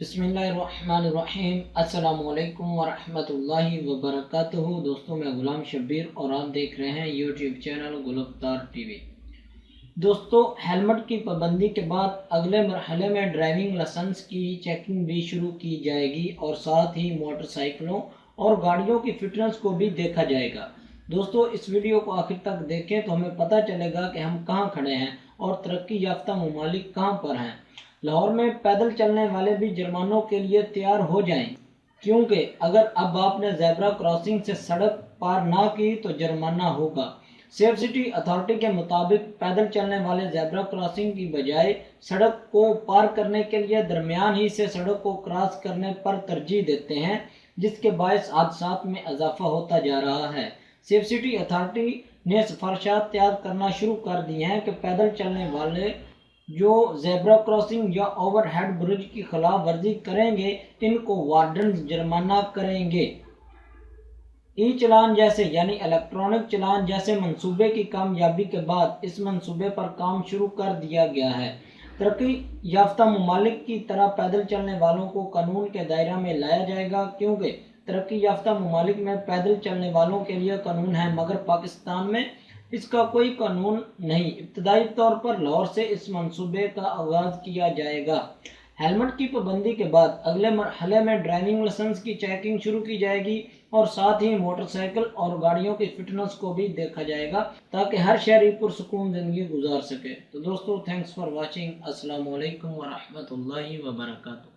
बिस्मिल्लाहिर्रहमानिर्रहीम। अस्सलाम वालेकुम वरहमतुल्लाहि वबरकातुहू। दोस्तों, मैं गुलाम शब्बीर और आप देख रहे हैं यूट्यूब चैनल गुलफ्तार टीवी। दोस्तों, हेलमेट की पाबंदी के बाद अगले मरहले में ड्राइविंग लाइसेंस की चेकिंग भी शुरू की जाएगी और साथ ही मोटरसाइकिलों और गाड़ियों की फिटनेस को भी देखा जाएगा। दोस्तों, इस वीडियो को आखिर तक देखें तो हमें पता चलेगा कि हम कहां खड़े हैं और तरक्की याफ्ता ममालिक कहां पर हैं। लाहौर में पैदल चलने वाले भी जुर्मानों के लिए तैयार हो जाएं, क्योंकि अगर अब आपने ज़ेब्रा क्रॉसिंग से सड़क पार ना की तो जुर्माना होगा। सेफ सिटी अथॉरिटी के मुताबिक पैदल चलने वाले ज़ेब्रा क्रॉसिंग की बजाय सड़क को पार करने के लिए दरमियान ही से सड़क को क्रॉस करने पर तरजीह देते हैं, जिसके बायस हादसात में इजाफा होता जा रहा है। सेफ सिटी अथॉरिटी ने सिफारिशात तैयार करना शुरू कर दी हैं कि पैदल चलने वाले जो ज़ेब्रा क्रॉसिंग या ओवरहेड ब्रिज की खिलाफ वर्जी करेंगे, इनको वार्डन जुर्माना करेंगे। ई चालान जैसे यानी इलेक्ट्रॉनिक चालान जैसे मंसूबे की कामयाबी के बाद इस मंसूबे पर काम शुरू कर दिया गया है। तरक्की याफ्ता ममालिक की तरह पैदल चलने वालों को कानून के दायरा में लाया जाएगा, क्योंकि तरक्की याफ्ता ममालिक में पैदल चलने वालों के लिए कानून है, मगर पाकिस्तान में इसका कोई कानून नहीं। इब्तदाई तौर पर लाहौर से इस मंसूबे का आगाज किया जाएगा। हेलमेट की पाबंदी के बाद अगले मरहले में ड्राइविंग लाइसेंस की चेकिंग शुरू की जाएगी और साथ ही मोटरसाइकिल और गाड़ियों की फिटनेस को भी देखा जाएगा, ताकि हर शहरी पुरसुकून जिंदगी गुजार सके। तो दोस्तों, थैंक्स फॉर वॉचिंग। अस्सलाम वालेकुम वरहमतुल्लाहि वबरकातुहू।